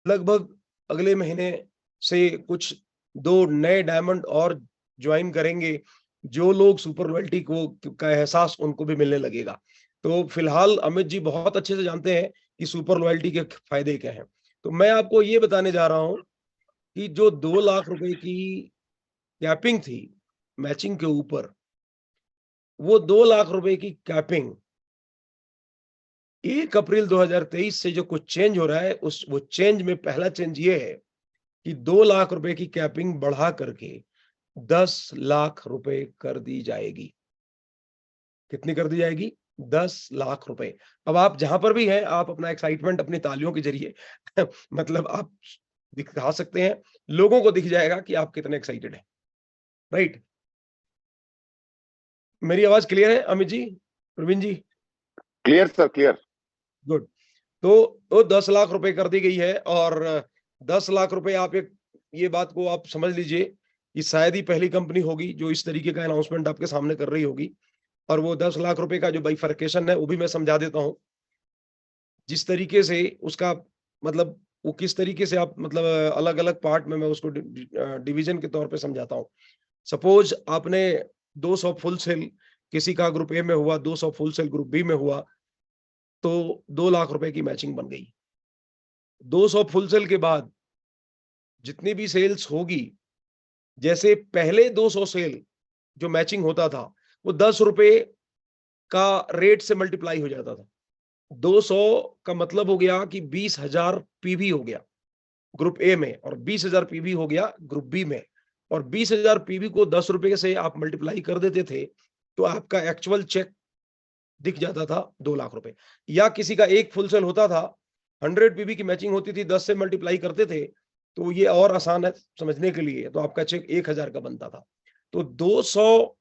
लगभग अगले महीने से कुछ 2 नए डायमंड और जॉइन करेंगे, जो लोग सुपर रॉयल्टी को का एहसास उनको भी मिलने लगेगा। तो फिलहाल अमित जी बहुत अच्छे से जानते हैं कि सुपर रॉयल्टी के फायदे क्या हैं। तो मैं आपको ये बताने जा रहा हूँ कि जो 2 लाख रुपए की कैपिंग थी मैचिंग के ऊपर, वो 2 लाख रुपए की कैपिंग 1 अप्रैल 2023 से जो कुछ चेंज हो रहा है, उस वो चेंज में पहला चेंज ये है कि 2 लाख रुपए की कैपिंग बढ़ा करके 10 लाख रुपए कर दी जाएगी। कितनी कर दी जाएगी? 10 लाख रुपए। अब आप जहां पर भी हैं, आप अपना एक्साइटमेंट अपनी तालियों के जरिए मतलब आप दिखा सकते हैं, लोगों को दिख जाएगा कि आप कितने एक्साइटेड हैं, राइट? मेरी आवाज क्लियर है Amit ji, Praveen ji? Clear sir, clear. Good. तो 10 लाख रुपए कर दी गई है और 10 लाख रुपए आप एक ये बात को आप समझ लीजिए कि शायद ही पहली कंपनी होगी जो इस तरीके का अनाउंसमेंट आपके सामने कर रही होगी। और वो 10 लाख रुपए का जो बाइफरकेशन है वो भी मैं समझा देता हूँ। जिस तरीके से उसका मतलब वो किस तरीके से आप मतलब अलग-अलग पार्ट में मैं उसको डिवीजन के तौर पे समझाता हूँ। सपोज आपने 200 फुल सेल किसी का ग्रुप ए में हुआ, 200 फुल सेल ग्रुप बी में हुआ, तो 2 लाख रुपए की मैचिंग बन गई। 200 फुल सेल के बाद जितनी भी सेल्स होगी, जैसे पहले 200 सेल जो मैचिंग होता था, वो ₹10 का रेट से मल्टीप्लाई हो जाता था। 200 का मतलब हो गया कि 20,000 पीवी हो गया ग्रुप ए में और 20,000 पीवी हो गया ग्रुप बी में। और 20,000 पीवी को ₹10 से आप मल्टीप्लाई कर देते थे, तो आपका एक्चुअल चेक दिख जाता था 2 लाख रुपए। या किसी का एक फुल सेल होता था, 100 पीवी की मैचिंग होती थी, 10 से मल्टीप्लाई करते थे, तो ये और आसान है समझने के लिए, तो आपका चेक 1,000 का बनता था। तो 200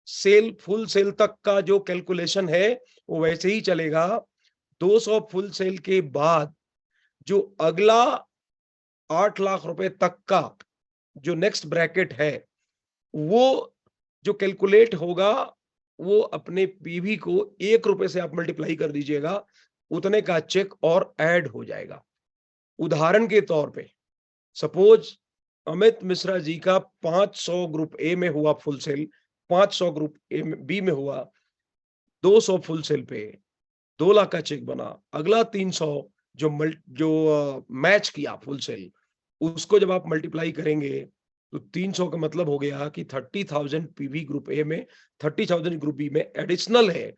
सेल फुल सेल तक का जो कैलकुलेशन है, वो वैसे ही चलेगा। 200 फुल सेल के बाद जो अगला 8 लाख रुपए तक का जो नेक्स्ट ब्रैकेट है, वो जो कैलकुलेट होगा, वो अपने पीवी को ₹1 से आप मल्टीप्लाई कर दीजिएगा, उतने का चेक और ऐड हो जाएगा। उदाहरण के तौर पे सपोज अमित मिश्रा जी का 500 ग्रुप ए में हुआ फुल सेल, 500 ग्रुप ए में बी में हुआ, 200 फुल सेल पे 2 लाख का चेक बना। अगला 300 जो मैच किया फुल सेल, उसको जब आप मल्टीप्लाई करेंगे, तो 300 का मतलब हो गया कि 30,000 पीवी ग्रुप ए में, 30,000 ग्रुप बी में एडिशनल है,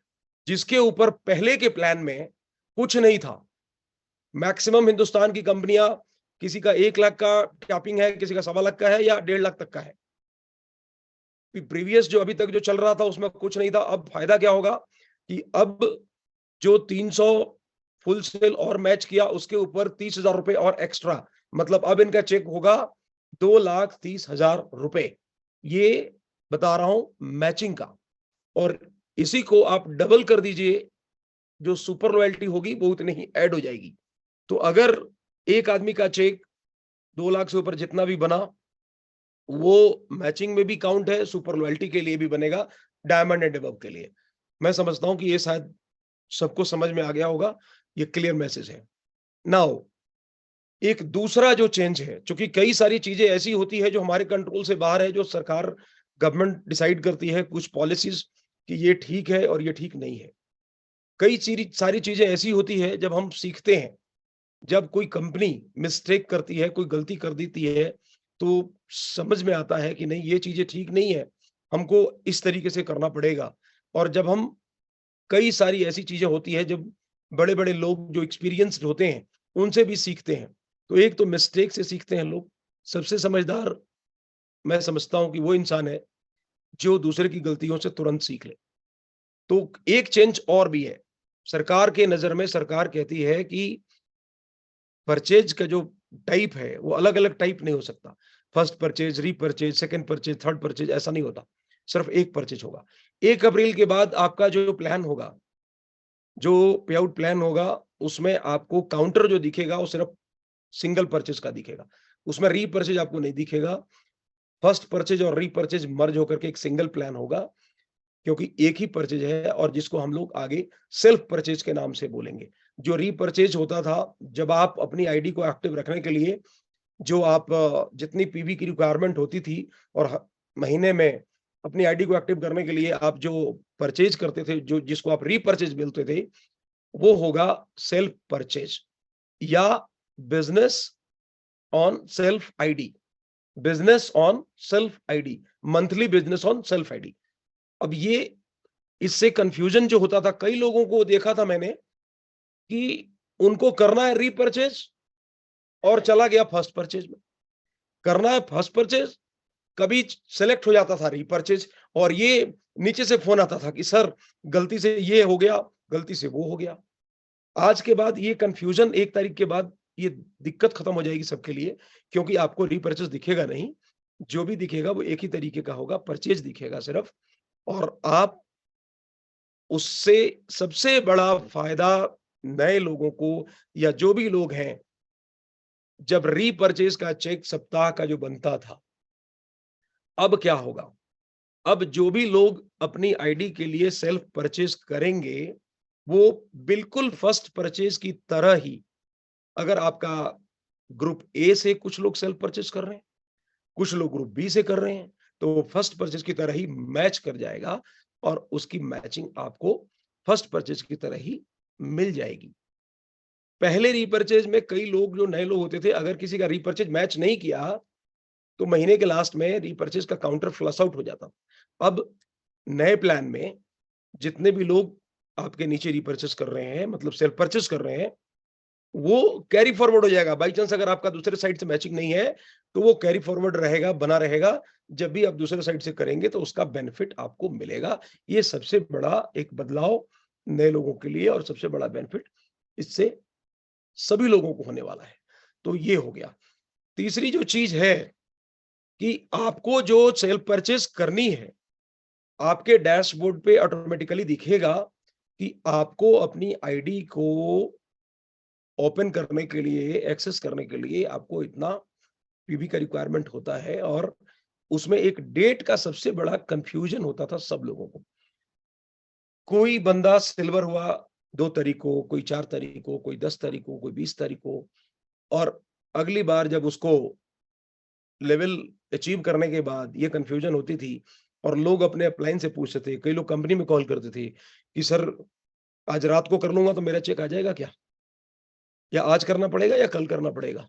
जिसके ऊपर पहले के प्लान में कुछ नहीं था। मैक्सिमम हिंदुस्तान की कंपनियां, किसी का 1 लाख का कैपिंग है, किसी का 1.25 लाख का है या 1.5 लाख तक का है। प्रीवियस जो अभी तक जो चल रहा था उसमें कुछ नहीं था। अब फायदा क्या होगा कि अब जो 300 फुल सेल और मैच किया, उसके ऊपर 30,000 रुपए और एक्स्ट्रा, मतलब अब इनका चेक होगा 2,30,000 रुपए। ये बता रहा हूं मैचिंग का। और इसी को आप डबल कर दीजिए, जो सुपर रॉयल्टी होगी वो उतनी ही ऐड हो जाएगी। तो अगर एक आदमी का चेक 2 लाख से ऊपर जितना भी बना, वो मैचिंग में भी काउंट है, सुपर रॉयल्टी के लिए भी बनेगा, डायमंड एंड अबव के लिए। मैं समझता हूं कि ये शायद सबको समझ में आ गया होगा, ये क्लियर मैसेज है। नाउ एक दूसरा जो चेंज है, क्योंकि कई सारी चीजें ऐसी होती है जो हमारे कंट्रोल से बाहर है, जो सरकार गवर्नमेंट डिसाइड करती है कुछ पॉलिसीज कि ये ठीक है और ये ठीक नहीं है। कई सारी चीजें ऐसी होती है जब हम सीखते हैं, जब कोई कंपनी मिस्टेक करती है, कोई गलती कर देती है, तो समझ में आता है कि नहीं ये चीजें ठीक नहीं है, हमको इस तरीके से करना पड़ेगा। और जब हम कई सारी ऐसी चीजें होती है जब बड़े-बड़े लोग जो एक्सपीरियंस्ड होते हैं, उनसे भी सीखते हैं। तो एक तो मिस्टेक से सीखते हैं लोग। सबसे समझदार मैं समझता हूँ कि वो इंसान है जो दूसरे की गलतियों से तुरंत सीख ले। तो एक चेंज और भी है। सरकार के नज़र में सरकार कहती है कि परचेज का जो टाइप है वो अलग-अलग टाइप नहीं हो सकता। First purchase, repurchase, second purchase, third purchase ऐसा नहीं होता। सिर्फ एक परचेज होगा। 1 अप्रैल के बाद आपका जो प्लान होगा, जो पे आउट प्लान होगा, उसमें आपको काउंटर जो दिखेगा वो सिर्फ सिंगल परचेज का दिखेगा। उसमें रीपरचेज आपको नहीं दिखेगा। फर्स्ट परचेज और रीपरचेज मर्ज होकर के एक सिंगल प्लान होगा, क्योंकि एक ही परचेज है और जिसको हम लोग आगे सेल्फ परचेज के नाम से बोलेंगे। जो रीपरचेज होता था, जब आप अपनी आईडी को एक्टिव रखने के लिए जो आप जितनी पीवी की रिक्वायरमेंट होती थी और महीने में अपनी आईडी को एक्टिव करने के लिए आप जो परचेज करते थे, जो जिसको आप रीपरचेज बोलते थे, वो होगा सेल्फ परचेज या business on self ID, business on self ID, monthly business on self ID. अब ये इससे कंफ्यूजन जो होता था, कई लोगों को देखा था मैंने कि उनको करना है रीपरचेज और चला गया फर्स्ट परचेज में, करना है फर्स्ट परचेज, कभी सेलेक्ट हो जाता था रीपरचेज और ये नीचे से फोन आता था कि सर गलती से ये हो गया, गलती से वो हो गया। आज के बाद ये कंफ्यूजन, 1 तारीख के बाद ये दिक्कत खत्म हो जाएगी सबके लिए, क्योंकि आपको रीपरचेज दिखेगा नहीं, जो भी दिखेगा वो एक ही तरीके का होगा, परचेज दिखेगा सिर्फ। और आप उससे सबसे बड़ा फायदा नए लोगों को या जो भी लोग हैं, जब रीपरचेज का चेक सप्ताह का जो बनता था, अब क्या होगा? अब जो भी लोग अपनी आईडी के लिए सेल्फ परचेज करेंगे, वो बिल्कुल फर्स्ट परचेज की तरह ही, अगर आपका ग्रुप ए से कुछ लोग सेल्फ परचेज कर रहे हैं, कुछ लोग ग्रुप बी से कर रहे हैं, तो वो फर्स्ट परचेज की तरह ही मैच कर जाएगा और उसकी मैचिंग आपको फर्स्ट परचेज की तरह ही मिल जाएगी। पहले रीपरचेज में कई लोग, जो नए लोग होते थे, अगर किसी का रीपरचेज मैच नहीं किया, तो महीने के लास्ट में रीपरचेज का काउंटर फ्लश आउट हो जाता। अब नए प्लान में जितने भी लोग आपके नीचे रीपरचेज कर रहे हैं, मतलब सेल्फ परचेज कर रहे हैं, वो कैरी फॉरवर्ड हो जाएगा। बाई चांस अगर आपका दूसरे साइड से मैचिंग नहीं है, तो वो कैरी फॉरवर्ड रहेगा, बना रहेगा। जब भी आप दूसरे साइड से करेंगे, तो उसका बेनिफिट आपको मिलेगा। ये सबसे बड़ा एक बदलाव नए लोगों के लिए और सबसे बड़ा बेनिफिट इससे सभी लोगों को होने वाला है। तो ये हो गया। तीसरी जो चीज है कि आपको जो सेल्फ परचेज करनी है, आपके डैशबोर्ड पे ऑटोमेटिकली दिखेगा कि आपको अपनी आईडी को ओपन करने के लिए, एक्सेस करने के लिए आपको इतना पीवी का रिक्वायरमेंट होता है। और उसमें एक डेट का सबसे बड़ा कंफ्यूजन होता था सब लोगों को। कोई बंदा सिल्वर हुआ 2 तारीख को, कोई 4 तारीख को, कोई 10 तारीख को, कोई 20 तारीख को, और अगली बार जब उसको लेवल अचीव करने के बाद ये कंफ्यूजन होती थी और लोग अपने अपलाइन से पूछते थे, कई लोग कंपनी में कॉल करते थे कि सर आज रात को कर लूंगा तो मेरा चेक आ जाएगा क्या, या आज करना पड़ेगा या कल करना पड़ेगा।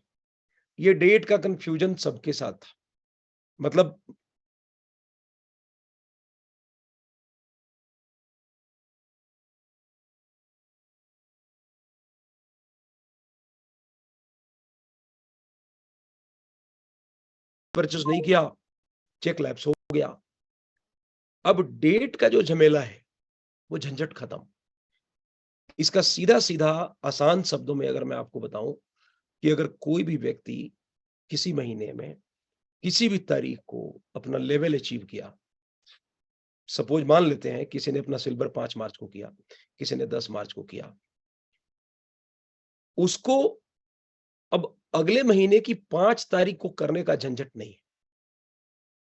ये डेट का कंफ्यूजन सबके साथ था। मतलब परचेज नहीं किया, चेक लैप्स हो गया। अब डेट का जो झमेला है, वो झंझट खत्म। इसका सीधा सीधा आसान शब्दों में अगर मैं आपको बताऊं कि अगर कोई भी व्यक्ति किसी महीने में किसी भी तारीख को अपना लेवल अचीव किया, सपोज मान लेते हैं किसी ने अपना सिल्वर 5 मार्च को किया, किसी ने 10 मार्च को किया, उसको अब अगले महीने की 5 तारीख को करने का झंझट नहीं है।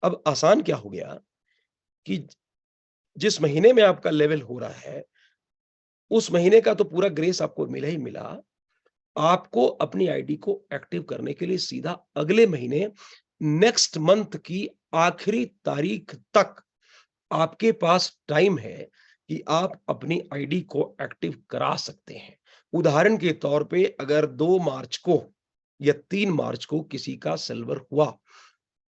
अब आसान क्या हो गया कि जिस महीने में आपका लेवल हो रहा है, उस महीने का तो पूरा ग्रेस आपको मिला ही मिला। आपको अपनी आईडी को एक्टिव करने के लिए सीधा अगले महीने, नेक्स्ट मंथ की आखिरी तारीख तक आपके पास टाइम है कि आप अपनी आईडी को एक्टिव करा सकते हैं। उदाहरण के तौर पे अगर 2 मार्च को या 3 मार्च को किसी का सिल्वर हुआ,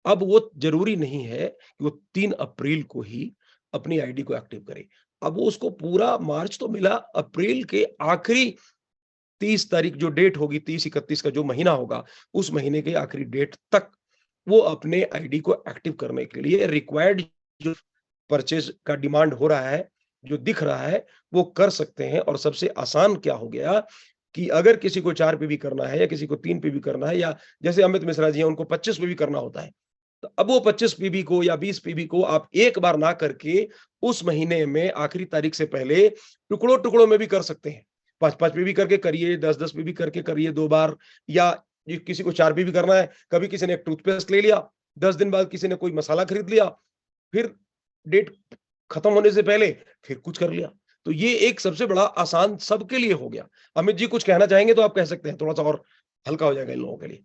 अब वो जरूरी नहीं है कि वो 3 अप्रैल को ही अपनी आईडी को एक्टिव करे। अब वो उसको पूरा मार्च तो मिला, अप्रैल के आखिरी 30 तारीख जो डेट होगी, 30-31 का जो महीना होगा, उस महीने के आखिरी डेट तक वो अपने आईडी को एक्टिव करने के लिए रिक्वायर्ड जो परचेज का डिमांड हो रहा है, जो दिख रहा है, वो कर सकते हैं। और सबसे आसान क्या हो गया कि अगर किसी को 4 पे भी करना है या किसी को 3 पे भी करना है, या जैसे अमित मिश्रा जी हैं, उनको 25 पे भी करना होता है, तो अब वो 25 पीबी को या 20 पीबी को आप एक बार ना करके उस महीने में आखिरी तारीख से पहले टुकड़ों टुकड़ों में भी कर सकते हैं। 5-5 पीबी करके करिए, 10-10 पीबी करके करिए 2 बार, या किसी को 4 पीबी करना है, कभी किसी ने एक टूथपेस्ट ले लिया, 10 दिन बाद किसी ने कोई मसाला खरीद लिया, फिर डेट खत्म होने से पहले फिर कुछ कर लिया। तो ये एक सबसे बड़ा आसान सबके लिए हो गया। अमित जी कुछ कहना चाहेंगे तो आप कह सकते हैं, थोड़ा सा और हल्का हो जाएगा इन लोगों के लिए।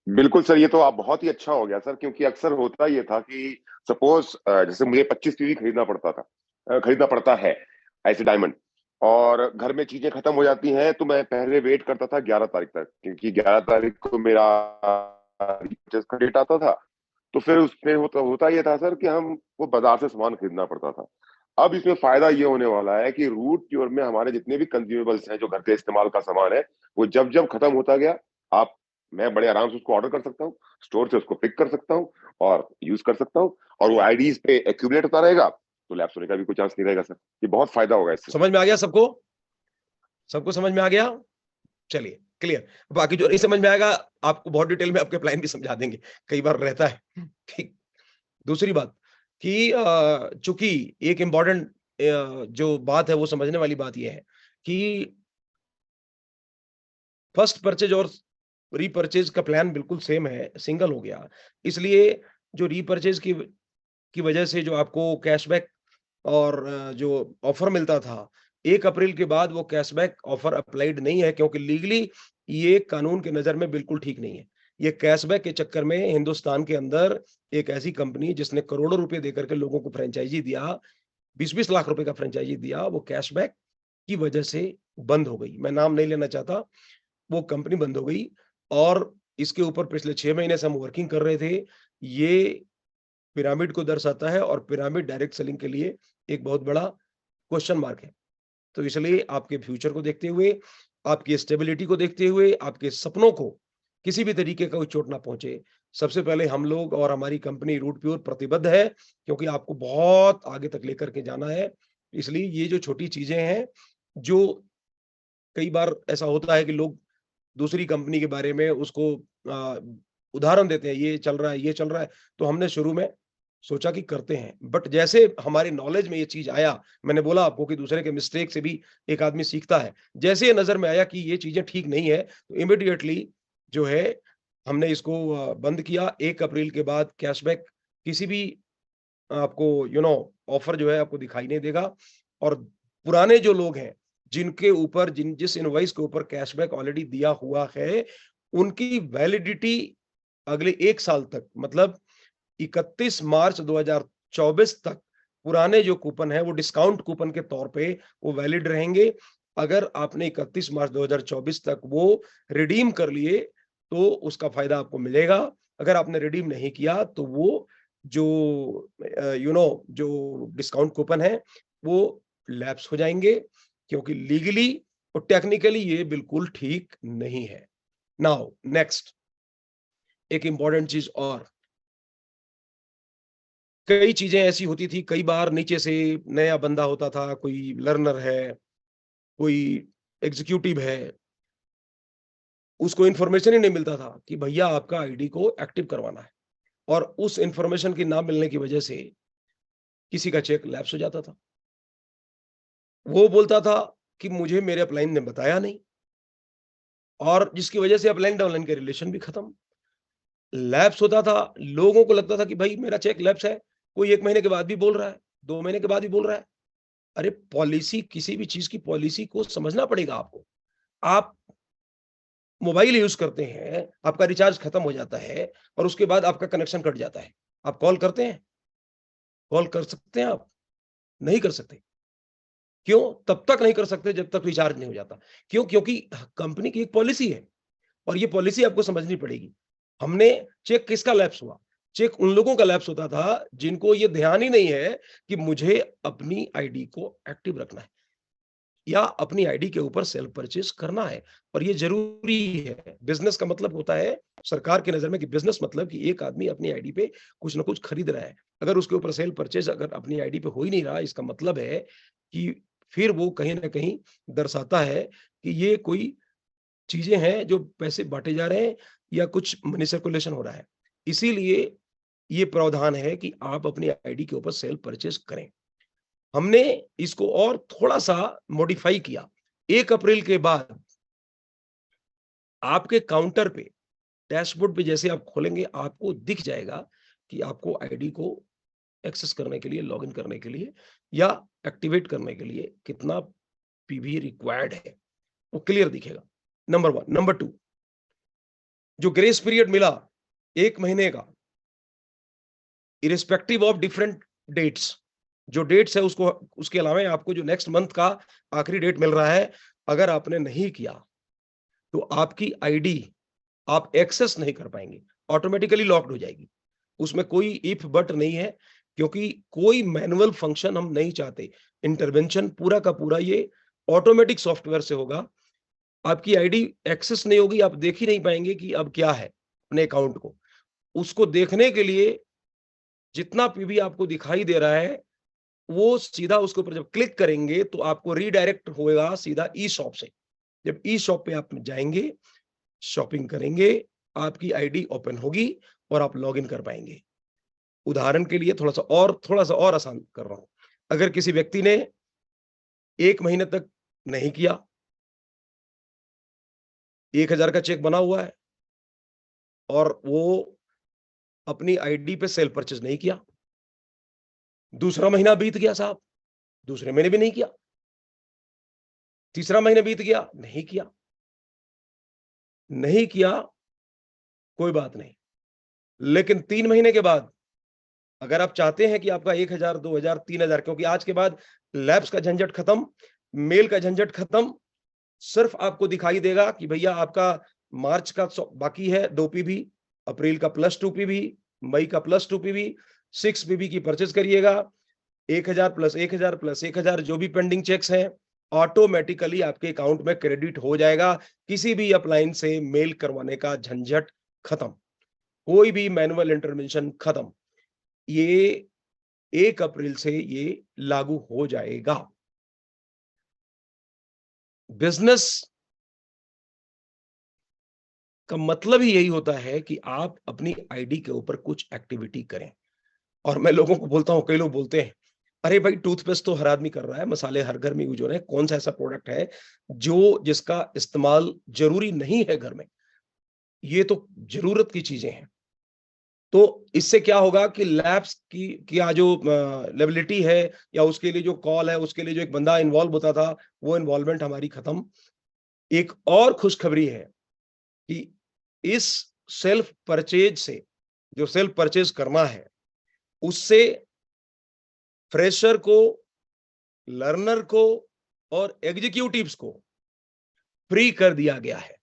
बिल्कुल सर, ये तो आप बहुत ही अच्छा हो गया सर, क्योंकि अक्सर होता ये था कि सपोज जैसे मुझे 25 टीवी खरीदना पड़ता था, खरीदना पड़ता है ऐसे डायमंड, और घर में चीजें खत्म हो जाती हैं, तो मैं पहले वेट करता था 11 तारीख तक, क्योंकि 11 तारीख को मेरा रिचार्ज का डेट आता था। तो फिर उसमें होता ये था सर कि हम वो बाजार से सामान खरीदना पड़ता था। अब इसमें फायदा ये होने वाला है कि रूट प्योर में हमारे जितने भी कंज्यूमेबल्स हैं, जो घर के इस्तेमाल का सामान है, वो जब जब खत्म होता गया, आप मैं बड़े आराम से उसको ऑर्डर कर सकता हूँ, स्टोर से उसको पिक कर सकता हूँ और यूज कर सकता हूँ, और वो आईडीज पे एक्यूमुलेट होता रहेगा, तो लैप्स होने का भी कोई चांस नहीं रहेगा सर। ये बहुत फायदा होगा इससे। समझ में आ गया सबको? सबको समझ में आ गया? चलिए क्लियर। बाकी जो नहीं समझ में आएगा आपको बहुत डिटेल में आपके प्लान भी समझा देंगे, कई बार रहता है। ठीक। दूसरी बात कि चूंकि एक इम्पॉर्टेंट जो बात है वो समझने वाली बात ये है कि फर्स्ट परचेज और रीपरचेज का प्लान बिल्कुल सेम है, सिंगल हो गया। इसलिए जो रीपरचेज की वजह से जो आपको कैशबैक और जो ऑफर मिलता था, 1 अप्रैल के बाद वो कैशबैक ऑफर अप्लाइड नहीं है, क्योंकि लीगली ये कानून के नज़र में बिल्कुल ठीक नहीं है। ये कैशबैक के चक्कर में हिंदुस्तान के अंदर एक ऐसी कंपनी जिसने करोड़ों रुपए देकर के लोगों को फ्रैंचाइज़ी दिया, 20-20 लाख रुपए का फ्रैंचाइज़ी दिया, वो कैशबैक की वजह से बंद हो गई। मैं नाम नहीं लेना चाहता, वो कंपनी बंद हो गई और इसके ऊपर पिछले 6 महीने से हम वर्किंग कर रहे थे। ये पिरामिड को दर्शाता है और पिरामिड डायरेक्ट सेलिंग के लिए एक बहुत बड़ा क्वेश्चन मार्क है। तो इसलिए आपके फ्यूचर को देखते हुए, आपकी स्टेबिलिटी को देखते हुए, आपके सपनों को किसी भी तरीके का कोई चोट ना पहुंचे, सबसे पहले हम लोग और हमारी कंपनी रूट प्योर प्रतिबद्ध है, क्योंकि आपको बहुत आगे तक लेकर के जाना है। इसलिए ये जो छोटी चीजें हैं, जो कई बार ऐसा होता है कि लोग दूसरी कंपनी के बारे में उसको अ, उदाहरण देते हैं, ये चल रहा है, ये चल रहा है, तो हमने शुरू में सोचा कि करते हैं। बट जैसे हमारे नॉलेज में ये चीज़ आया, मैंने बोला आपको कि दूसरे के मिस्टेक से भी एक आदमी सीखता है। जैसे ये नज़र में आया कि ये चीज़ें ठीक नहीं है, तो इमीडिएटली जो है हमने इसको बंद किया। 1 अप्रैल के बाद कैशबैक किसी भी आपको ऑफर जो है आपको दिखाई नहीं देगा, और पुराने जो लोग हैं जिनके ऊपर जिस इनवॉइस के ऊपर कैशबैक ऑलरेडी दिया हुआ है, उनकी वैलिडिटी अगले 1 साल तक, मतलब 31 मार्च 2024 तक पुराने जो कूपन है वो डिस्काउंट कूपन के तौर पे वो वैलिड रहेंगे। अगर आपने 31 मार्च 2024 तक वो रिडीम कर लिए तो उसका फायदा आपको मिलेगा। अगर आपने रिडीम नहीं किया तो वो जो जो डिस्काउंट कूपन है वो लैप्स हो जाएंगे, क्योंकि लीगली और टेक्निकली ये बिल्कुल ठीक नहीं है। नाउ नेक्स्ट एक इंपॉर्टेंट चीज और, कई चीजें ऐसी होती थी, कई बार नीचे से नया बंदा होता था, कोई लर्नर है, कोई एग्जीक्यूटिव है, उसको इन्फॉर्मेशन ही नहीं मिलता था कि भैया आपका आईडी को एक्टिव करवाना है, और उस इन्फॉर्मेशन की ना मिलने की वजह से किसी का चेक लैप्स हो जाता था। वो बोलता था कि मुझे मेरे अपलाइन ने बताया नहीं, और जिसकी वजह से अपलाइन डाउनलाइन के रिलेशन भी खत्म। लैप्स होता था, लोगों को लगता था कि भाई मेरा चेक लैप्स है, कोई 1 महीने के बाद भी बोल रहा है, 2 महीने के बाद भी बोल रहा है। अरे पॉलिसी, किसी भी चीज़ की पॉलिसी को समझना पड़ेगा आपको। आप मोबाइल यूज़ करते हैं, आपका रिचार्ज खत्म हो जाता है और उसके बाद आपका कनेक्शन कट जाता है। आप कॉल करते हैं? कॉल कर सकते हैं आप? नहीं कर सकते। क्यों? तब तक नहीं कर सकते जब तक रिचार्ज नहीं हो जाता। क्यों? क्योंकि कंपनी की एक पॉलिसी है और ये पॉलिसी आपको समझनी पड़ेगी। हमने चेक किसका लैप्स हुआ? चेक उन लोगों का लैप्स होता था जिनको ये ध्यान ही नहीं है कि मुझे अपनी आईडी को एक्टिव रखना है या अपनी आईडी के ऊपर सेल्फ परचेज करना है, और ये जरूरी है। बिजनेस का मतलब होता है सरकार की नजर में कि बिजनेस मतलब कि एक आदमी अपनी आईडी पे कुछ ना कुछ खरीद रहा है। अगर उसके ऊपर सेल्फ परचेज अगर अपनी आईडी पे हो ही नहीं रहा, इसका मतलब है कि फिर वो कहीं ना कहीं दर्शाता है कि ये कोई चीजें हैं जो पैसे बांटे जा रहे हैं या कुछ मनी सर्कुलेशन हो रहा है। इसीलिए ये प्रावधान है कि आप अपनी आईडी के ऊपर सेल्फ परचेज करें। हमने इसको और थोड़ा-सा मॉडिफाई किया। 1 अप्रैल के बाद आपके काउंटर पे, डैशबोर्ड पे जैसे आप खोलेंगे, आपको दिख जाएगा कि आपको आईडी को एक्सेस करने के लिए, लॉगिन करने के लिए या एक्टिवेट करने के लिए कितना पीवी रिक्वायर्ड है वो क्लियर दिखेगा, नंबर 1। नंबर 2, जो ग्रेस पीरियड मिला 1 महीने का, इरिस्पेक्टिव ऑफ डिफरेंट डेट्स, जो डेट्स है उसको, उसके अलावा आपको जो नेक्स्ट मंथ का आखिरी डेट मिल रहा है, अगर आपने नहीं किया तो आपकी आईडी आप एक्सेस नहीं कर पाएंगे, ऑटोमेटिकली लॉक्ड हो जाएगी। उसमें कोई इफ बट नहीं है, क्योंकि कोई मैनुअल फंक्शन हम नहीं चाहते। इंटरवेंशन पूरा का पूरा ये ऑटोमेटिक सॉफ्टवेयर से होगा। आपकी आईडी एक्सेस नहीं होगी, आप देख ही नहीं पाएंगे कि अब क्या है अपने अकाउंट को। उसको देखने के लिए जितना पीवी आपको दिखाई दे रहा है, वो सीधा उसके ऊपर जब क्लिक करेंगे तो आपको रीडायरेक्ट होएगा सीधा ई शॉप से। जब ई शॉप पे आप जाएंगे, शॉपिंग करेंगे, आपकी आईडी ओपन होगी और आप लॉगिन कर पाएंगे। उदाहरण के लिए थोड़ा सा और आसान कर रहा हूं। अगर किसी व्यक्ति ने 1 महीने तक नहीं किया, 1000 का चेक बना हुआ है और वो अपनी आईडी पे सेल परचेज नहीं किया, दूसरा महीना बीत गया साहब, दूसरे महीने भी नहीं किया, तीसरा महीना बीत गया, नहीं किया, कोई बात नहीं। लेकिन 3 महीने के बाद अगर आप चाहते हैं कि आपका 1000, 2000, 3000, क्योंकि आज के बाद लैब्स का झंझट खत्म, मेल का झंझट खत्म, सिर्फ आपको दिखाई देगा कि भैया आपका मार्च का बाकी है 2 पीवी, अप्रैल का +2 पीवी, मई का +2 पीवी, 6 पीवी की परचेज करिएगा। 1000 + 1000 + 1000 जो भी पेंडिंग चेक्स हैं ऑटोमेटिकली आपके अकाउंट में क्रेडिट हो जाएगा। किसी भी अपलाइन से मेल करवाने का झंझट खत्म, कोई भी मैनुअल इंटरवेंशन खत्म। ये 1 अप्रैल से ये लागू हो जाएगा। बिजनेस का मतलब ही यही होता है कि आप अपनी आईडी के ऊपर कुछ एक्टिविटी करें। और मैं लोगों को बोलता हूं, कई लोग बोलते हैं, अरे भाई टूथपेस्ट तो हर आदमी कर रहा है, मसाले हर घर में यूज हो रहे हैं, कौन सा ऐसा प्रोडक्ट है जिसका इस्तेमाल जरूरी नहीं है घर में? ये तो जरूरत की चीजें हैं। तो इससे क्या होगा कि लैब्स की जो लेबिलिटी है या उसके लिए जो कॉल है, उसके लिए जो एक बंदा इन्वॉल्व होता था, वो इन्वॉल्वमेंट हमारी खत्म। एक और खुशखबरी है कि इस सेल्फ परचेज से, जो सेल्फ परचेज करना है, उससे फ्रेशर को, लर्नर को और एग्जीक्यूटिव्स को फ्री कर दिया गया है।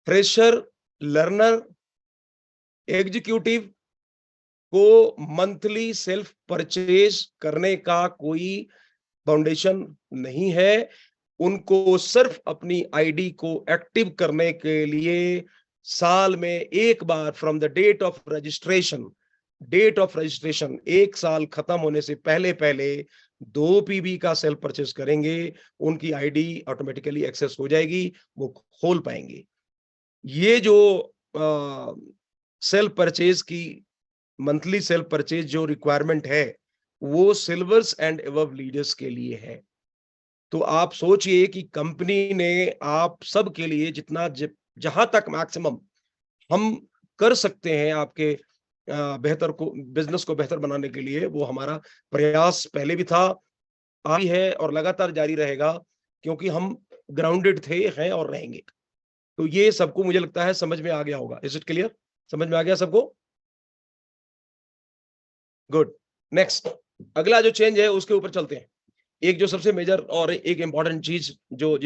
फ्रेशर, लर्नर, एग्जीक्यूटिव को मंथली सेल्फ परचेज करने का कोई फाउंडेशन नहीं है। उनको सिर्फ अपनी आईडी को एक्टिव करने के लिए साल में एक बार from the date of registration 1 साल खत्म होने से पहले पहले 2 पीबी का सेल्फ परचेज करेंगे, उनकी आईडी ऑटोमेटिकली एक्सेस हो जाएगी, वो खोल पाएंगे। ये जो सेल्फ परचेज की मंथली सेल्फ परचेज जो रिक्वायरमेंट है, वो सिल्वर्स एंड एबव लीडर्स के लिए है। तो आप सोचिए कि कंपनी ने आप सब के लिए जितना जहां तक मैक्सिमम हम कर सकते हैं आपके बेहतर को, बिजनेस को बेहतर बनाने के लिए, वो हमारा प्रयास पहले भी था, आज भी है और लगातार जारी रहेगा, क्योंकि हम ग्राउंडेड थे, हैं और रहेंगे। तो ये सबको मुझे लगता है समझ में आ गया होगा। Is it clear? समझ में आ गया सबको? गुड। नेक्स्ट, अगला जो चेंज है उसके ऊपर चलते हैं। एक जो सबसे मेजर और एक इंपॉर्टेंट चीज जो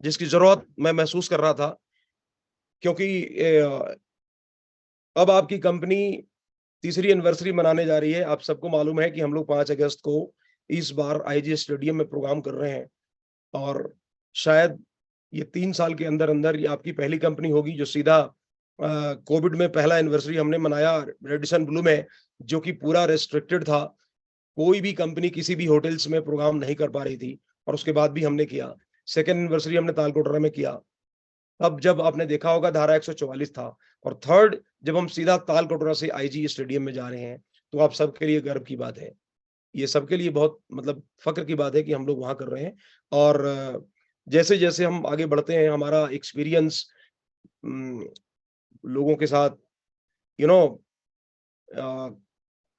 जिसकी जरूरत मैं महसूस कर रहा था, क्योंकि अब आपकी कंपनी तीसरी एनिवर्सरी मनाने जा रही है। आप सबको मालूम है कि हम लोग 5 अगस्त को इस बार आईजी स्टेडियम में प्रोग्राम कर रहे हैं और शायद ये 3 साल के अंदर अंदर ये आपकी पहली कंपनी होगी जो सीधा कोविड में पहला एनिवर्सरी हमने मनाया रेडिसन ब्लू में, जो कि पूरा रेस्ट्रिक्टेड था। कोई भी कंपनी किसी भी होटल्स में प्रोग्राम नहीं कर पा रही थी और उसके बाद भी हमने किया। सेकेंड एनिवर्सरी हमने तालकोटरा में किया। अब जब आपने देखा होगा धारा 144 था और थर्ड जब हम सीधा तालकोटरा से आईजी स्टेडियम में जा रहे हैं, तो आप सबके लिए गर्व की बात है। ये सबके लिए बहुत मतलब फक्र की बात है कि हम लोग वहां कर रहे हैं। और जैसे जैसे हम आगे बढ़ते हैं, हमारा एक्सपीरियंस लोगों के साथ, यू नो,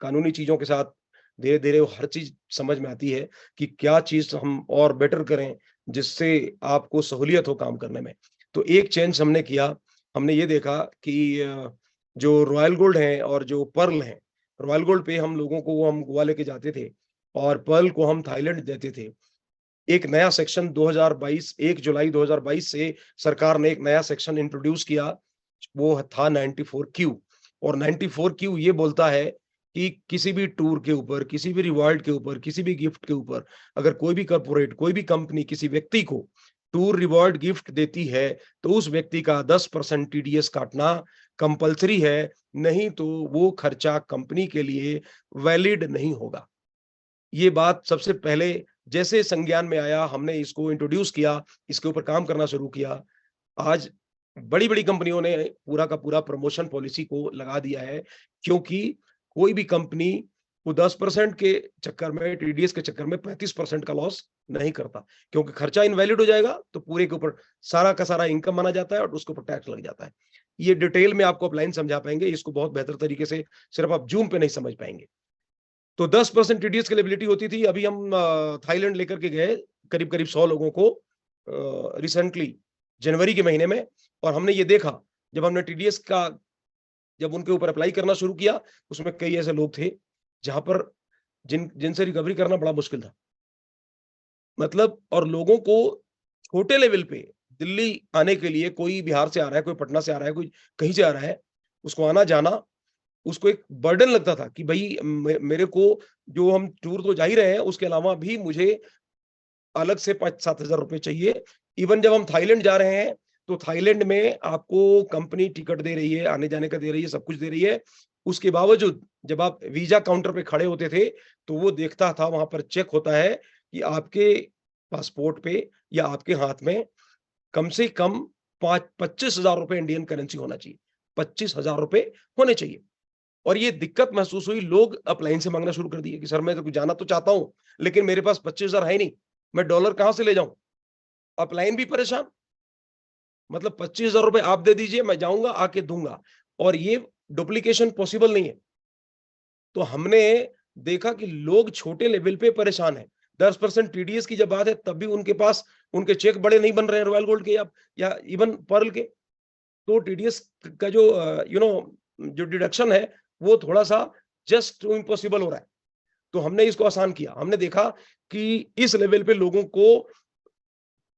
कानूनी चीजों के साथ धीरे धीरे वो हर चीज समझ में आती है कि क्या चीज हम और बेटर करें जिससे आपको सहूलियत हो काम करने में। तो एक चेंज हमने किया, हमने ये देखा कि जो रॉयल गोल्ड है और जो पर्ल है, रॉयल गोल्ड पे हम लोगों को हम गोवा लेके जाते थे और पर्ल को हम थाईलैंड देते थे। एक नया सेक्शन 2022 1 जुलाई 2022 से सरकार ने एक नया सेक्शन इंट्रोड्यूस किया, वो था 94 क्यू। और 94 क्यू ये बोलता है कि किसी भी टूर के ऊपर, किसी भी रिवॉर्ड के ऊपर, किसी भी गिफ्ट के ऊपर अगर कोई भी कॉर्पोरेट, कोई भी कंपनी किसी व्यक्ति को टूर रिवॉर्ड गिफ्ट देती है तो उस व्यक्ति का 10% टीडीएस काटना कंपलसरी है, नहीं तो वो खर्चा कंपनी के लिए वैलिड नहीं होगा। ये बात सबसे पहले जैसे संज्ञान में आया, हमने इसको इंट्रोड्यूस किया, इसके ऊपर काम करना शुरू किया। आज बड़ी-बड़ी कंपनियों ने पूरा का पूरा प्रमोशन पॉलिसी को लगा दिया है, क्योंकि कोई भी कंपनी वो 10% के चक्कर में, टीडीएस के चक्कर में 35% का लॉस नहीं करता, क्योंकि खर्चा इनवैलिड हो जाएगा तो पूरे के ऊपर सारा का सारा इनकम माना जाता है और उसके ऊपर टैक्स लग जाता है। ये डिटेल में आपको अपलाइन समझा पाएंगे, इसको बहुत बेहतर तरीके से सिर्फ आप जूम पे नहीं समझ पाएंगे। तो 10% टीडीएस की लिएबिलिटी होती थी। अभी हम थाईलैंड लेकर के गए करीब-करीब 100 लोगों को रिसेंटली जनवरी के महीने में, और हमने ये देखा जब हमने टीडीएस का जब उनके ऊपर अप्लाई करना शुरू किया, उसमें कई ऐसे लोग थे जहां पर जिनसे रिकवरी करना बड़ा मुश्किल था। मतलब और लोगों को छोटे लेवल पे दिल्ली आने के लिए, कोई बिहार से आ रहा है, कोई पटना से आ रहा है, कोई कहीं से आ रहा है, उसको आना जाना उसको एक बर्डन लगता था कि भाई मेरे को जो हम टूर तो जा ही रहे हैं, उसके अलावा भी मुझे अलग से 5-7 हजार रुपए चाहिए। इवन जब हम थाईलैंड जा रहे हैं तो थाईलैंड में आपको कंपनी टिकट दे रही है, आने जाने का दे रही है, सब कुछ दे रही है। उसके बावजूद जब आप वीजा काउंटर पे खड़े होते थे तो वो देखता था, वहां पर चेक होता है कि आपके पासपोर्ट पे या आपके हाथ में कम से कम 25,000 रुपए इंडियन करेंसी होना चाहिए, 25,000 रुपए होने चाहिए। और ये दिक्कत महसूस हुई, लोग अपलाइन से मांगना शुरू कर दिए कि सर मैं तो जाना तो चाहता हूं लेकिन मेरे पास 25,000 है नहीं, मैं डॉलर कहां से ले जाऊं। अपलाइन भी परेशान, मतलब 25,000 रुपए आप दे दीजिए, मैं जाऊंगा आके दूंगा, और ये डुप्लीकेशन पॉसिबल नहीं है। तो हमने देखा कि लोग छोटे लेवल पे परेशान है। 10% टीडीएस की जब बात है तब भी उनके पास उनके चेक बड़े नहीं बन रहे हैं रॉयल गोल्ड के या इवन पर्ल के। तो टीडीएस का जो जो डिडक्शन है वो थोड़ा-सा जस्ट इम्पॉसिबल हो रहा है। तो हमने इसको आसान किया। हमने देखा कि इस लेवल पे लोगों को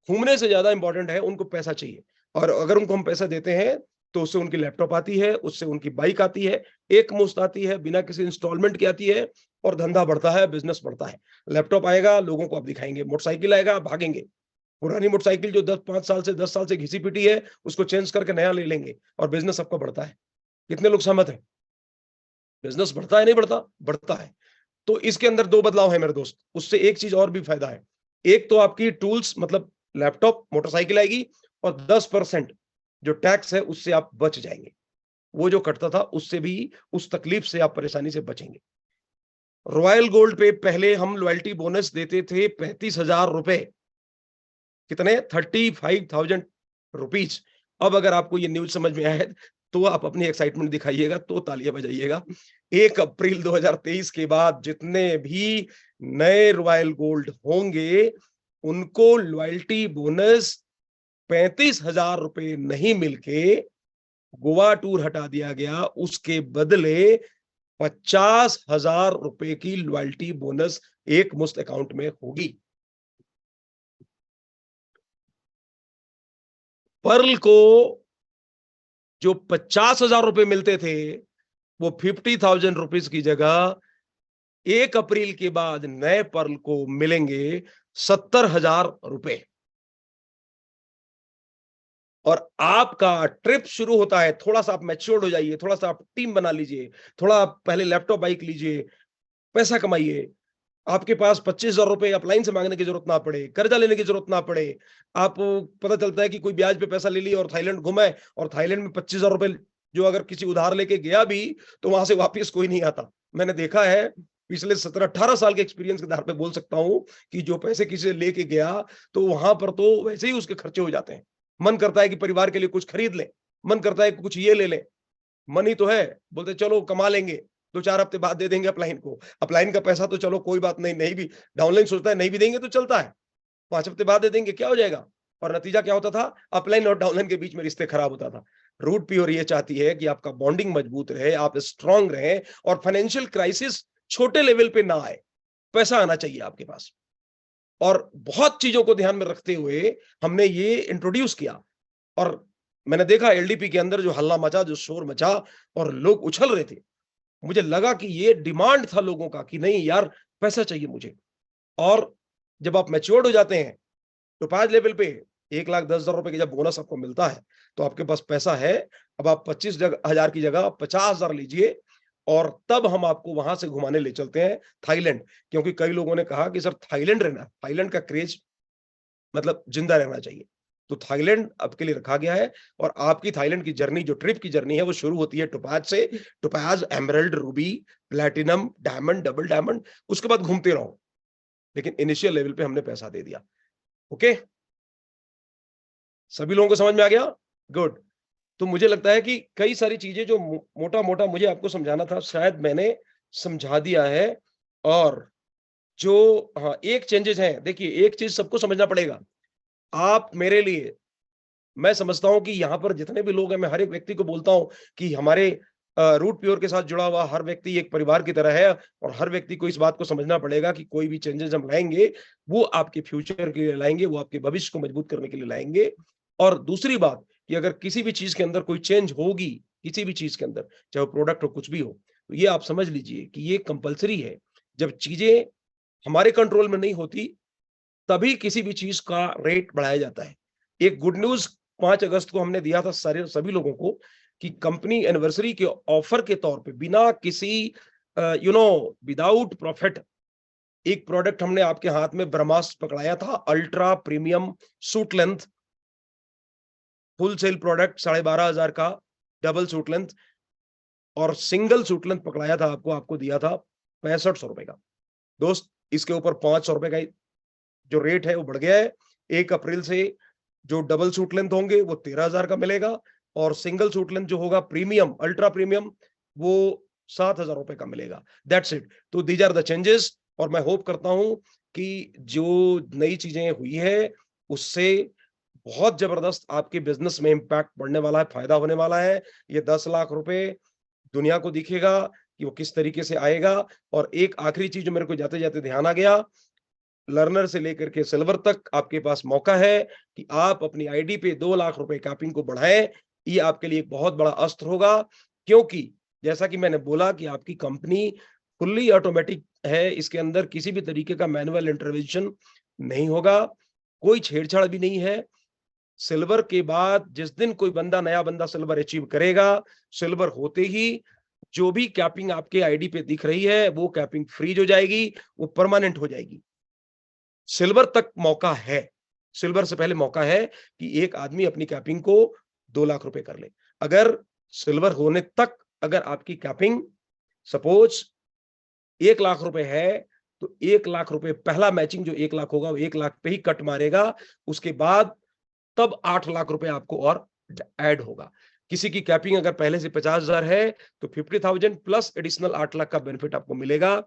घूमने से ज़्यादा इम्पोर्टेंट है, उनको पैसा चाहिए, और अगर उनको हम पैसा देते हैं तो उससे उनकी लैपटॉप आती है, उससे उनकी बाइक आती है, एक मुश्त आती है, बिना किसी इंस्टॉलमेंट की आती है, और धंधा बढ़ता है, बिजनेस बढ़ता है। लैपटॉप आएगा, लोगों को आप दिखाएंगे, मोटरसाइकिल आएगा, भागेंगे। पुरानी मोटरसाइकिल जो 10 साल से घिसी-पिटी है, उसको चेंज करके नया ले लेंगे और बिजनेस आपका बढ़ता है। कितने लोग सहमत हैं? बिजनेस बढ़ता है, नहीं बढ़ता? बढ़ता है। तो इसके अंदर 2 बदलाव हैं मेरे दोस्त, उससे एक चीज़ और भी फायदा है। एक तो आपकी टूल्स मतलब लैपटॉप, मोटरसाइकिल आएगी, और 10% जो टैक्स है उससे आप बच जाएँगे। वो जो कटता था उससे भी, उस तकलीफ से आप परेशानी से बचेंगे। रॉयल गोल्ड पे पहले हम लॉयल्टी बोनस देते थे 35,000 रुपए। कितने? 35,000 रुपीज। अब अगर आपको ये न्यूज़ समझ में आया है तो आप अपनी एक्साइटमेंट दिखाइएगा, तो तालियां बजाइएगा। 1 अप्रैल 2023 के बाद जितने भी नए रॉयल गोल्ड होंगे उनको लॉयल्टी बोनस 35,000 रुपए नहीं मिलके गोवा टूर हटा दिया गया, उसके बदले 50,000 रुपए की लॉयल्टी बोनस एक मुश्त अकाउंट में होगी। पर्ल को जो 50,000 रुपए मिलते थे वो 50,000 रुपीज की जगह 1 अप्रैल के बाद नए पर्ल को मिलेंगे 70,000 रुपए। और आपका ट्रिप शुरू होता है, थोड़ा सा आप मैच्योर्ड हो जाइए, थोड़ा सा आप टीम बना लीजिए, थोड़ा आप पहले लैपटॉप बाइक लीजिए, पैसा कमाइए। आपके पास 25,000 रुपए अपलाइन से मांगने की जरूरत ना पड़े, कर्जा लेने की जरूरत ना पड़े। आप पता चलता है कि कोई ब्याज पे पैसा ले लिया और थाईलैंड घुमाए, और थाईलैंड में 25,000 रुपए जो अगर किसी उधार लेके गया भी तो वहां से वापस कोई नहीं आता। मैंने देखा है, पिछले 17-18 साल के एक्सपीरियंस के आधार पे बोल सकता हूं कि जो पैसे किसी से लेके गया तो वहां पर तो वैसे ही उसके खर्चे हो जाते हैं। मन करता है कि परिवार के लिए कुछ खरीद ले, मन करता है कि कुछ ये ले ले, मनी तो है, बोलते चलो कमा लेंगे, 2-4 हफ्ते बाद दे देंगे अपलाइन को। अपलाइन का पैसा तो चलो कोई बात नहीं, नहीं भी डाउनलाइन सोचता है नहीं भी देंगे तो चलता है, 5 हफ्ते बाद दे देंगे, क्या हो जाएगा? और नतीजा क्या होता था? अपलाइन और डाउनलाइन के बीच में रिश्ते खराब होता था। रूट प्योर ये चाहती है कि आपका बॉन्डिंग मजबूत रहे, आप स्ट्रांग रहें और फाइनेंशियल क्राइसिस छोटे लेवल पे ना आए। पैसा आना चाहिए आपके पास। और बहुत चीजों को ध्यान में रखते हुए हमने ये इंट्रोड्यूस किया और मैंने देखा एलडीपी के अंदर जो हल्ला मचा, जो शोर मचा और लोग उछल रहे थे, मुझे लगा कि ये डिमांड था लोगों का कि नहीं यार पैसा चाहिए मुझे। और जब आप मैच्योर्ड हो जाते हैं तो 5 लेवल पे 1,10,000 रुपए की जब बोनस आपको मिलता है तो आपके पास पैसा है। अब आप 25,000 की जगह 50,000 लीजिए और तब हम आपको वहां से घुमाने ले चलते हैं थाईलैंड। क्योंकि कई लोगों ने कहा कि सर थाईलैंड रहना, थाईलैंड का क्रेज मतलब जिंदा रहना चाहिए। तो थाईलैंड आपके लिए रखा गया है और आपकी थाईलैंड की जर्नी, जो ट्रिप की जर्नी है, वो शुरू होती है टोपाज से। Topaz, emerald, Ruby, platinum, diamond, double diamond, उसके बाद घूमते रहो। लेकिन इनिशियल लेवल पे हमने पैसा दे दिया। ओके, सभी लोगों को समझ में आ गया? गुड। तो मुझे लगता है कि कई सारी चीजें जो मोटा मोटा मुझे आपको समझाना था, शायद मैंने समझा दिया है। और जो हाँ, एक चेंजेस है, देखिए एक चीज सबको समझना पड़ेगा। आप मेरे लिए, मैं समझता हूं कि यहाँ पर जितने भी लोग हैं, मैं हर एक व्यक्ति को बोलता हूं कि हमारे रूट प्योर के साथ जुड़ा हुआ हर व्यक्ति एक परिवार की तरह है और हर व्यक्ति को इस बात को समझना पड़ेगा कि कोई भी चेंजेस हम लाएंगे वो आपके फ्यूचर के लिए लाएंगे, वो आपके भविष्य को मजबूत करने के लिए लाएंगे। और दूसरी बात कि अगर किसी भी चीज के अंदर कोई चेंज होगी, किसी भी चीज के अंदर, चाहे वो प्रोडक्ट हो कुछ भी हो, तो ये आप समझ लीजिए कि ये कंपलसरी है। जब चीजें हमारे कंट्रोल में नहीं होती तभी किसी भी चीज का रेट बढ़ाया जाता है। एक गुड न्यूज 5 अगस्त को हमने दिया था सारे सभी लोगों को कि कंपनी एनिवर्सरी के ऑफर के तौर पे बिना किसी विदाउट प्रॉफिट एक प्रोडक्ट हमने आपके हाथ में ब्रह्मास्त्र पकड़ाया था, ultra premium suit length full sale product 12,500 का डबल सूट लेंथ और सिंगल सूट लेंथ पकड़ाया था आपको दिया था 6500 रुपए का। दोस्त, इसके ऊपर 500 रुपए का जो रेट है वो बढ़ गया है। 1 अप्रैल से जो डबल सूट लेंथ होंगे वो 13,000 का मिलेगा और सिंगल सूट लेंथ जो होगा प्रीमियम, अल्ट्रा प्रीमियम, वो 7,000 रुपए का मिलेगा। That's it. तो दीज आर द चेंजेस और मैं होप करता हूं कि जो नई चीजें हुई है उससे बहुत जबरदस्त आपके बिजनेस में इंपैक्ट पड़ने वाला है, फायदा होने वाला है। ये 10 लाख रुपए दुनिया को दिखेगा कि वो किस तरीके से आएगा। और एक आखिरी चीज जो मेरे को जाते जाते ध्यान आ गया, लर्नर से लेकर के सिल्वर तक आपके पास मौका है कि आप अपनी आईडी पे 2 लाख रुपए कैपिंग को बढ़ाएं। ये आपके लिए एक बहुत बड़ा अस्त्र होगा क्योंकि जैसा कि मैंने बोला कि आपकी कंपनी फुल्ली ऑटोमेटिक है, इसके अंदर किसी भी तरीके का मैनुअल इंटरवेंशन नहीं होगा, कोई छेड़छाड़ भी नहीं है। सिल्वर के बाद जिस दिन कोई नया बंदा सिल्वर अचीव करेगा, सिल्वर होते ही जो भी कैपिंग आपके आईडी पे दिख रही है वो कैपिंग फ्रीज हो जाएगी, वो परमानेंट हो जाएगी। सिल्वर तक मौका है, सिल्वर से पहले मौका है कि एक आदमी अपनी कैपिंग को 2 लाख रुपए कर ले। अगर सिल्वर होने तक अगर आपकी कैपिंग सपोज 1 लाख रुपए है तो 1 लाख रुपए पहला मैचिंग जो 1 लाख होगा वो 1 लाख पे ही कट मारेगा। उसके बाद तब 8 लाख रुपए आपको और ऐड होगा। किसी की कैपिंग अगर पहले से 50,000 है तो 50,000 प्लस एडिशनल 8 लाख का बेनिफिट आपको मिलेगा।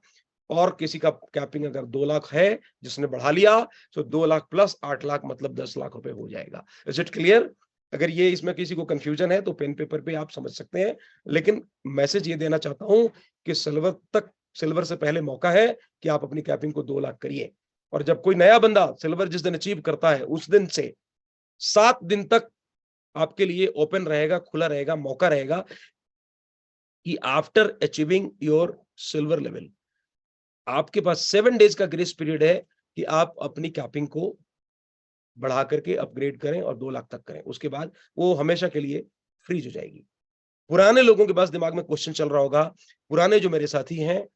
और किसी का कैपिंग अगर 2 लाख है जिसने बढ़ा लिया तो 2 लाख प्लस 8 लाख मतलब 10 लाख रुपए हो जाएगा। Is it clear? अगर ये इसमें किसी को कंफ्यूजन है तो पेन पेपर पे आप समझ सकते हैं। लेकिन मैसेज ये देना चाहता हूं कि सिल्वर से पहले मौका है कि आप अपनी कैपिंग को 2 लाख करिए। और जब कोई नया बंदा सिल्वर जिस दिन अचीव करता है उस दिन से 7 दिन तक आपके लिए ओपन रहेगा, खुला रहेगा, मौका रहेगा कि after achieving your silver level आपके पास 7 डेज का ग्रेस पीरियड है कि आप अपनी कैपिंग को बढ़ा करके अपग्रेड करें और 2 लाख तक करें। उसके बाद वो हमेशा के लिए फ्रीज हो जाएगी। पुराने लोगों के पास दिमाग में क्वेश्चन चल रहा होगा, पुराने जो मेरे साथी हैं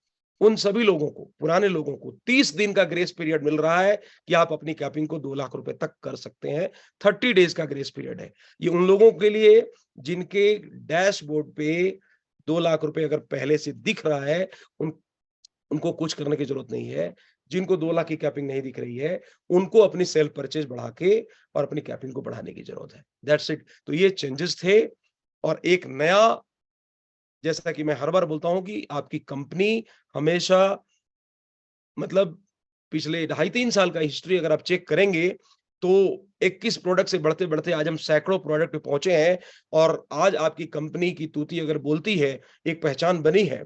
उन सभी लोगों को, पुराने लोगों को 30 दिन का ग्रेस पीरियड मिल रहा है कि आप अपनी कैपिंग को 2 लाख रुपए तक कर सकते हैं। 30 डेज का ग्रेस पीरियड है। ये उन लोगों के लिए जिनके डैशबोर्ड पे 2 लाख रुपए अगर पहले से दिख रहा है, उनको कुछ करने की जरूरत नहीं है। जिनको 2 लाख की कैपिंग नहीं दिख रही है उनको अपनी सेल्फ परचेज बढ़ा के और अपनी कैपिंग को बढ़ाने की जरूरत है। That's it. तो ये चेंजेस थे और एक नया जैसा कि मैं हर बार बोलता हूं कि आपकी कंपनी हमेशा, मतलब पिछले 2.5-3 साल का हिस्ट्री अगर आप चेक करेंगे, तो 21 प्रोडक्ट से बढ़ते-बढ़ते आज हम सैकड़ों प्रोडक्ट पे पहुँचे हैं। और आज आपकी कंपनी की तूती अगर बोलती है, एक पहचान बनी है,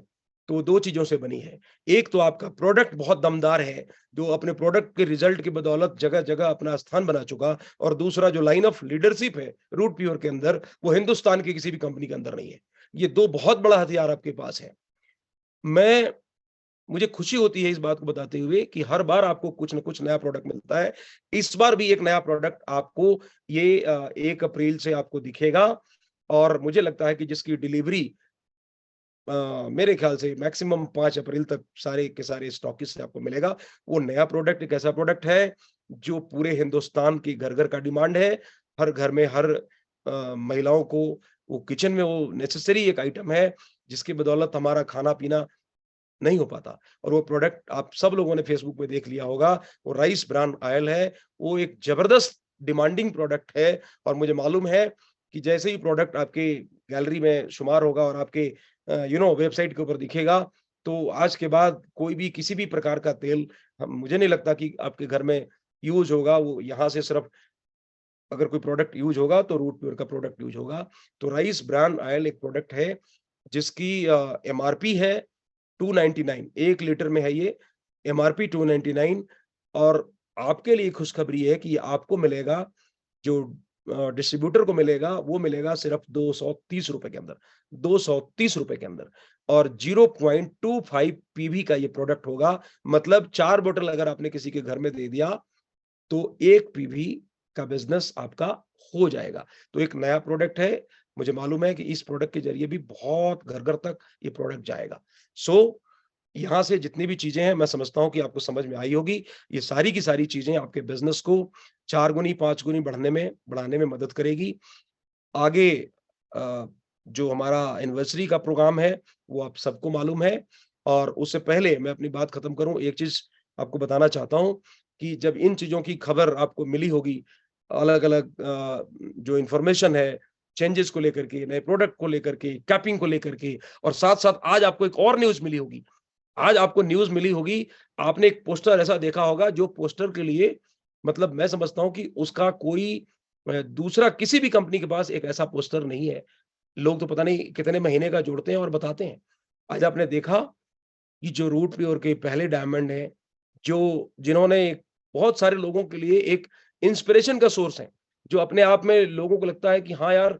तो 2 चीज़ों से बनी है। एक तो आपका प्रोडक्ट बहुत दमदार है, जो अपने प्रोडक्ट के रिज़ल्ट की बदौलत जगह-जगह अपना स्थान बना चुका, और दूसरा जो लाइन ऑफ लीडरशिप है रूट प्योर के अंदर, वो हिंदुस्तान की किसी भी कंपनी के अंदर नहीं है। ये 2 बहुत बड़ा हथियार आपके पास है। मैं मुझे खुशी होती है इस बात को बताते हुए कि हर बार आपको कुछ न कुछ नया प्रोडक्ट मिलता है। इस बार भी एक नया प्रोडक्ट आपको ये 1 अप्रैल से आपको दिखेगा, और मुझे लगता है कि जिसकी डिलीवरी मेरे ख्याल से मैक्सिमम 5 अप्रैल तक सारे के सारे स्टॉकिस्ट से आपको मिलेगा। वो नया प्रोडक्ट एक ऐसा प्रोडक्ट है, जो पूरे हिंदुस्तान की घर-घर का डिमांड है। हर घर में हर महिलाओं को वो किचन में वो नेसेसरी एक आइटम है, जिसकी बदौलत हमारा खाना-पीना नहीं हो पाता। और वो प्रोडक्ट आप सब लोगों ने फेसबुक पे देख लिया होगा, वो राइस ब्रान ऑयल है। वो एक जबरदस्त डिमांडिंग प्रोडक्ट है, और मुझे मालूम है कि जैसे ही प्रोडक्ट आपके गैलरी में शुमार होगा और आपके वेबसाइट के ऊपर दिखेगा, तो आज के बाद कोई भी किसी भी प्रकार का तेल मुझे नहीं लगता कि आपके घर में यूज़ होगा। वो यहाँ से सिर्फ अगर कोई प्रोडक्ट यूज़ होगा तो रूट प्योर का प्रोडक्ट यूज़ होगा। तो राइस ब्रान ऑयल एक प्रोडक्ट है, जिसकी एमआरपी है 299, 1 लीटर में है ये, एमआरपी 299। और आपके लिए खुशखबरी है कि आपको मिलेगा, जो डिस्ट्रीब्यूटर को मिलेगा, वो मिलेगा सिर्फ ₹230 के अंदर, ₹230 के अंदर। और 0.25 पीवी का ये प्रोडक्ट होगा, मतलब 4 बोतल अगर आपने किसी के घर में दे दिया, तो 1 पीवी का बिज़नेस आपका हो जाएगा। तो एक नया प्रोडक्ट है, मुझे मालूम है कि इस प्रोडक्ट के ज़रिए भी बहुत घर-घर तक ये प्रोडक्ट जाएगा। सो यहाँ से जितनी भी चीज़ें हैं, मैं समझता हूँ कि आपको समझ में आई होगी। ये सारी की सारी चीज़ें आपके बिज़नेस को 4 गुनी, 5 गुनी बढ़ाने में मदद करेगी। आगे जो हमारा एनिवर्सरी का प्रोग्राम है, वो आप सबको मालूम है। और उससे पहले मैं अपनी बात खत्म करूँ, एक चीज़ आपको बताना चाहता हूँ कि जब इन चीज़ों की खबर आपको मिली होगी, अलग-अलग जो इन्फॉर्मेशन है, चेंजेज़ को लेकर के, नए प्रोडक्ट को लेकर के, कैपिंग को लेकर के, और साथ-साथ आज आपको एक और न्यूज़ मिली होगी। आज आपको न्यूज़ मिली होगी, आपने एक पोस्टर ऐसा देखा होगा, जो पोस्टर के लिए, मतलब मैं समझता हूँ कि उसका कोई दूसरा किसी भी कंपनी के पास एक ऐसा पोस्टर नहीं है। लोग तो पता नहीं कितने महीने का जोड़ते हैं और बताते हैं। आज आपने देखा कि जो रूट प्योर के पहले डायमंड हैं, जिन्होंने बहुत सारे लोगों के लिए एक इंस्पिरेशन का सोर्स हैं, जो अपने आप में लोगों को लगता है कि हाँ यार,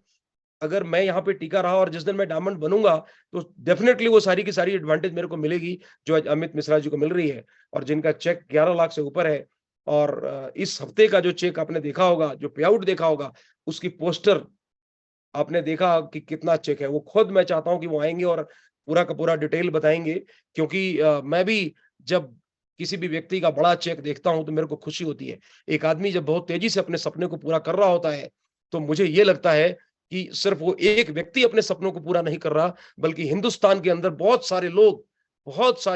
अगर मैं यहाँ पे टिका रहा और जिस दिन मैं डायमंड बनूँगा, तो डेफ़िनेटली वो सारी की सारी एडवांटेज मेरे को मिलेगी, जो आज अमित मिश्रा जी को मिल रही है, और जिनका चेक 11 लाख से ऊपर है। और इस हफ्ते का जो चेक आपने देखा होगा, जो पे आउट देखा होगा, उसकी पोस्टर आपने देखा कि कितना चेक है। वो खुद मैं चाहता हूँ कि वो आएँगे और पूरा का पूरा डिटेल बताएँगे, क्योंकि मैं भी जब किसी भी व्यक्ति का बड़ा चेक देखता हूँ, तो मेरे को खुशी होती है। एक आदमी जब बहुत तेज़ी से अपने सपने को पूरा कर रहा होता है, तो मुझे ये लगता है कि सिर्फ़ वो एक व्यक्ति अपने सपनों को पूरा नहीं कर रहा, बल्कि हिंदुस्तान के अंदर बहुत सारे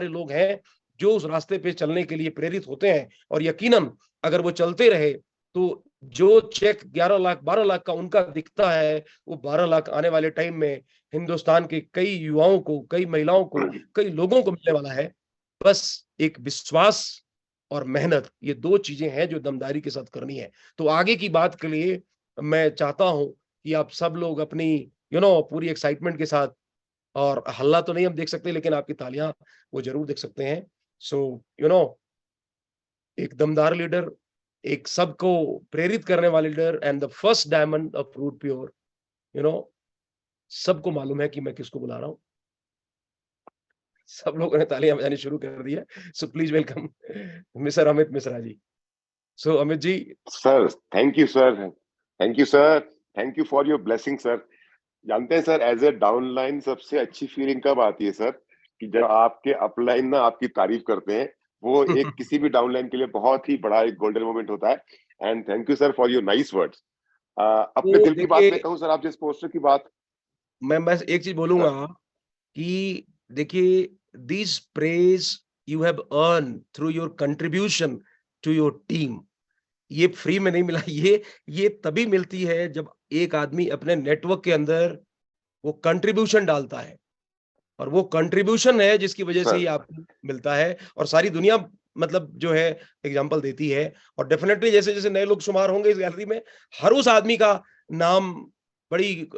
लोग हैं, जो उस रास्ते पे चलने के लिए प्रेरित होते हैं। और यकीनन अगर वो चलते रहे, तो जो चेक 11 लाख, 12 लाख का उनका दिखता है, वो 12 लाख आने वाले टाइम में हिंदुस्तान के कई युवाओं को, कई महिलाओं को, कई लोगों को मिलने वाला है। बस एक विश्वास और मेहनत, ये 2 चीज़ें हैं जो दमदारी के साथ करनी है। तो आगे की बात के लिए मैं चाहता हूँ कि आप सब लोग अपनी पूरी एक्साइटमेंट के साथ, और हल्ला तो नहीं हम देख सकते, लेकिन आपकी तालियाँ वो ज़रूर देख सकते हैं। सो यू नो एक दमदार लीडर, एक सबको प्रेरित करने वाले leader, and the first diamond of Root Pure, you know सबको मालूम है कि मैं किसको बुला रहा हूँ। सब लोगों ने तालियां बजानी शुरू कर दी है। So please welcome mister Amit Mishra ji. So Amit ji. Sir, thank you sir. Thank you sir. Thank you for your blessing sir. जानते हैं सर, एज ए डाउनलाइन सबसे अच्छी फीलिंग कब आती है सर, कि जब आपके अपलाइन ना आपकी तारीफ करते हैं। वो एक किसी भी डाउनलाइन के लिए बहुत ही बड़ा एक गोल्डन मोमेंट होता है। And thank you sir for your nice words. अपने तो दिल की बात देखिए, मैं कहूँ सर, आप जिस पोस्टर की बात। मैं बस एक चीज सर, बोलूंगा कि देखिए, this praise you have earn through your contribution to your team, ये फ्री में नहीं मिला। ये तभी मिलती है जब एक आदमी अपने नेटवर्क के अंदर वो कंट्रीब्यूशन डालता है। और वो कंट्रीब्यूशन है जिसकी वजह से ही सर आपको मिलता है, और सारी दुनिया मतलब जो है एग्जांपल देती है। और डेफिनेटली जैसे जैसे नए लोग शुमार होंगे इस गैलरी में, हर उस आदमी का नाम बड़ी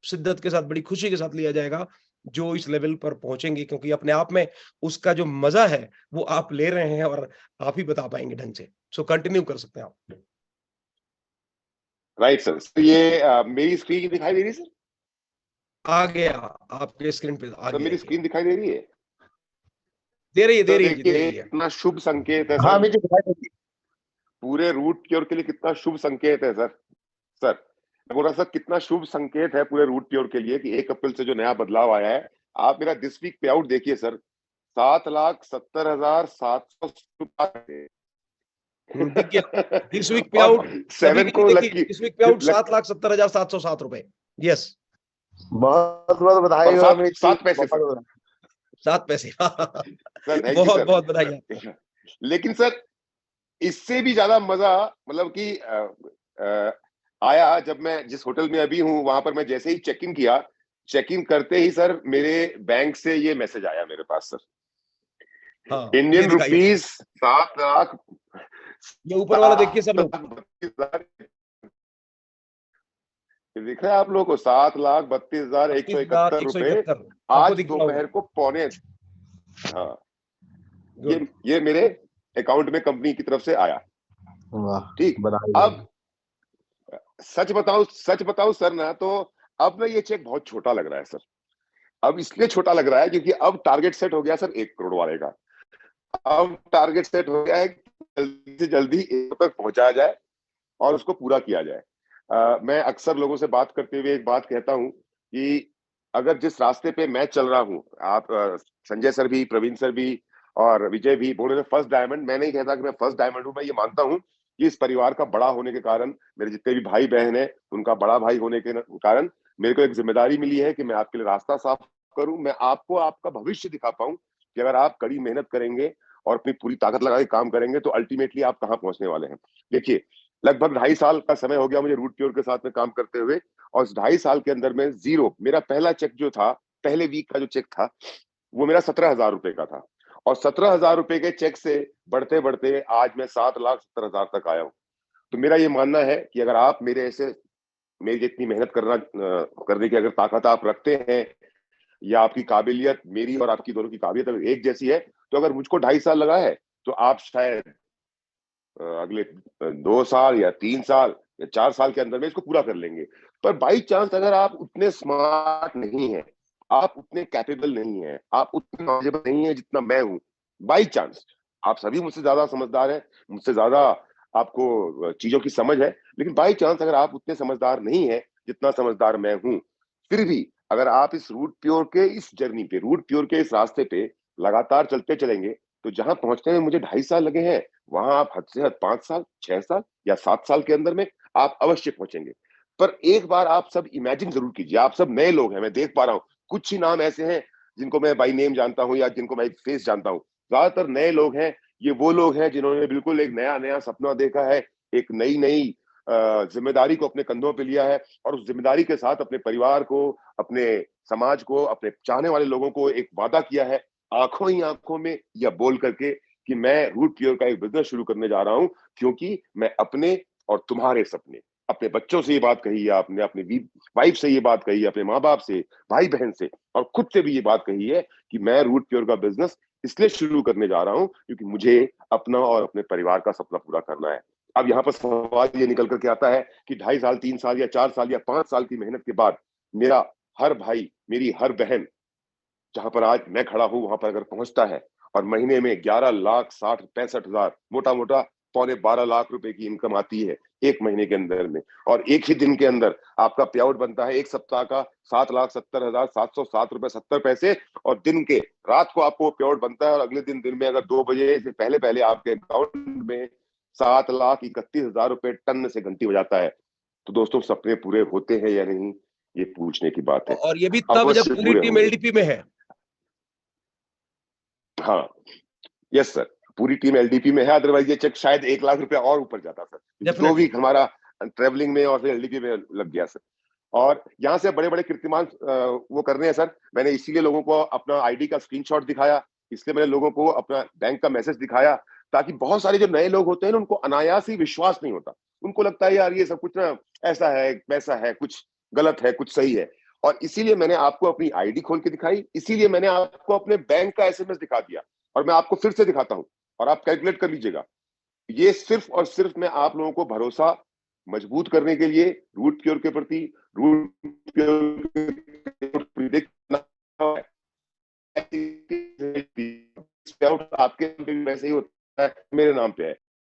शिद्दत के साथ, बड़ी खुशी के साथ लिया जाएगा जो इस लेवल पर पहुंचेंगे, क्योंकि अपने आप में उसका जो मजा है वो आप ले रहे हैं और आप ही बता पाएंगे ढंग से। सो कंटिन्यू कर सकते हैं आप। Right sir. तो ये मेरी स्क्रीन दिखाई दे रही है सर? आ गया, आपके स्क्रीन पे आ सर गया मेरी ये। स्क्रीन दिखाई दे रही है? दे रही है, दे सर रही है जी, दे देखिए रही है। कितना शुभ संकेत है हाँ सर, मुझे दिखाई देगी। पूरे रूट प्योर के लिए कितना शुभ संकेत है सर। सर मैं बोल रहा सर कितना शुभ संकेत है पूरे रूट प्योर के लिए कि 1 अप्रैल से जो नया बदलाव आया है। आप मेरा दिस वीक पे आउट देखिए सर, 7,70,700 दिख गया। दिस वीक पे और आउट सभी 7 के लिए को देखिए, लकी दिस वीक पे आउट 7,70,707 रुपए। यस, बहुत बहुत बधाई और हो अमित जी, 7 पैसे बहुत सर। बहुत 7 पैसे। सर थैंक यू बहुत सर। बहुत बधाई आपको। लेकिन सर इससे भी ज्यादा मजा मतलब कि आया जब मैं जिस होटल में अभी हूँ वहां पर मैं जैसे ही चेक इन किया, चेक इन करते ही सर मेरे बैंक से ये मैसेज आया मेरे पास सर, हाँ, ये इंडियन दिखाइए, रुपीज 7,32,000। ये ऊपर वाला देखिए सब लोग। दिख रहा है आप लोगों को 7,32,171 रुपए 32,171 आज आपको दिख रहा होगा। दोपहर को पौने। हाँ गुड। ये मेरे अकाउंट में कंपनी की तरफ से आया। वाह, ठीक, बधाई हो। अब सच बताऊं सर ना, तो अब ना ये चेक बहुत छोटा लग रहा है सर। अब इसलिए छोटा लग रहा है क्योंकि अब टारगेट सेट हो गया सर 1 करोड़ वाले का। अब टारगेट सेट हो गया है कि जल्दी से जल्दी 1 तक पहुंचाया जाए और उसको पूरा किया जाए। मैं अक्सर लोगों से बात करते हुए एक बात कहता हूं कि अगर जिस रास्ते पे मैं चल रहा हूं, आप संजय सर भी, प्रवीण सर भी और विजय भी बोल रहे थे फर्स्ट डायमंड, मैं नहीं कहता कि मैं फर्स्ट डायमंड हूं। मैं ये मानता हूं कि इस परिवार का बड़ा होने के कारण, मेरे जितने भी भाई बहन हैं उनका बड़ा भाई होने के कारण मेरे को एक जिम्मेदारी मिली है कि मैं आपके लिए रास्ता साफ करूं, मैं आपको आपका भविष्य दिखा पाऊं कि अगर आप कड़ी मेहनत करेंगे और अपनी पूरी ताकत लगा के काम करेंगे तो अल्टीमेटली आप कहाँ पहुंचने वाले हैं। देखिए लगभग 2.5 साल का समय हो गया मुझे रूट प्योर के साथ में काम करते हुए, और इस 2.5 साल के अंदर में जीरो, मेरा पहला चेक जो था, पहले वीक का जो चेक था वो मेरा 17,000 रुपए का था, और 17,000 रुपए के चेक से बढ़ते बढ़ते आज मैं 7,70,000 तक आया हूँ। तो मेरा ये मानना है कि अगर आप मेरे ऐसे, मेरी जितनी मेहनत करने की अगर ताकत आप रखते हैं, या आपकी काबिलियत, मेरी और आपकी दोनों की काबिलियत अगर एक जैसी है, तो अगर मुझको 2.5 साल लगा है तो आप शायद अगले 2 साल या 3 साल या 4 साल के अंदर में इसको पूरा कर लेंगे। पर बाई चांस अगर आप उतने स्मार्ट नहीं है, आप उतने कैपेबल नहीं है, आप उतने नॉलेजेबल नहीं है जितना मैं हूं, बाई चांस, आप सभी मुझसे ज्यादा समझदार है, मुझसे ज्यादा आपको चीजों की समझ है, लेकिन बाई चांस अगर आप उतने समझदार नहीं है जितना समझदार मैं हूं, फिर भी अगर आप इस रूट प्योर के इस जर्नी पे, रूट प्योर के इस रास्ते पे लगातार चलते चलेंगे, तो जहां पहुंचने में मुझे 2.5 साल लगे हैं, वहां आप हद से हद 5 साल, 6 साल या 7 साल के अंदर में आप अवश्य पहुंचेंगे। पर एक बार आप सब इमेजिन जरूर कीजिए, आप सब नए लोग हैं, मैं देख पा रहा हूँ कुछ ही नाम ऐसे हैं जिनको मैं बाई नेम जानता हूँ या जिनको मैं फेस जानता हूँ, ज्यादातर नए लोग हैं। ये वो लोग हैं जिन्होंने बिल्कुल एक नया नया सपना देखा है, एक नई नई जिम्मेदारी को अपने कंधों पे लिया है, और उस जिम्मेदारी के साथ अपने परिवार को, अपने समाज को, अपने चाहने वाले लोगों को एक वादा किया है आंखों ही आंखों में या बोल करके कि मैं रूट प्योर का एक बिजनेस शुरू करने जा रहा हूं, क्योंकि मैं अपने और तुम्हारे सपने, अपने बच्चों से ये बात कही है आपने, अपनी वाइफ से ये बात कही है, अपने माँ बाप से, भाई बहन से, और खुद से भी ये बात कही है कि मैं रूट प्योर का बिजनेस इसलिए शुरू करने जा रहा हूं क्योंकि मुझे अपना और अपने परिवार का सपना पूरा करना है। अब यहाँ पर सवाल ये निकल करके आता है कि 2.5 साल, 3 साल या 4 साल या 5 साल की मेहनत के बाद मेरा हर भाई, मेरी हर बहन जहां पर आज मैं खड़ा हूं वहां पर अगर पहुंचता है और महीने में 11,60,65,000, मोटा मोटा 12.5 लाख रुपए की इनकम आती है एक महीने के अंदर में, और एक ही दिन के अंदर आपका पे आउट बनता है एक सप्ताह का 7,70,707 रुपए 70 पैसे, और दिन के रात को आपको पे आउट बनता है, और अगले दिन में अगर 2 बजे से पहले पहले आपके अकाउंट में 7,31,000 रुपए टन से घंटी बजाता है, तो दोस्तों सपने पूरे होते हैं या नहीं, ये पूछने की बात है। और ये भी तब जब अवश्य पूरी पूरे टीम होंगे। एलडीपी में है। हाँ, यस सर, पूरी टीम एलडीपी में है, अदरवाइज ये चेक शायद 1 लाख रुपया और ऊपर जाता सर, 2 वीक हमारा ट्रेवलिंग में और फिर एलडीपी में लग गया सर। और यहाँ से बड़े बड़े कीर्तिमान वो कर रहे हैं सर। मैंने इसीलिए लोगों को अपना आईडी का स्क्रीनशॉट दिखाया, इसलिए मैंने लोगों को अपना बैंक का मैसेज दिखाया, ताकि बहुत सारे जो नए लोग होते हैं ना, उनको अनायास ही विश्वास नहीं होता। उनको लगता है यार ये सब कुछ ना ऐसा है, वैसा है, कुछ गलत है, कुछ सही है। और इसीलिए मैंने आपको अपनी आईडी खोल के दिखाई, इसीलिए मैंने आपको अपने बैंक का एसएमएस दिखा दिया, और मैं आपको फिर से दिखाता हूं, और आप कैलकुलेट कर लीजिएगा। ये सिर्फ और सिर्फ मैं आप लोगों को भरोसा मजबूत करने के लिए, रूट क्योर के प्रति, रूट क्योर प्रिडिक्ट आपके नाम पे भी वैसे ही होता है, मेरे नाम पे है।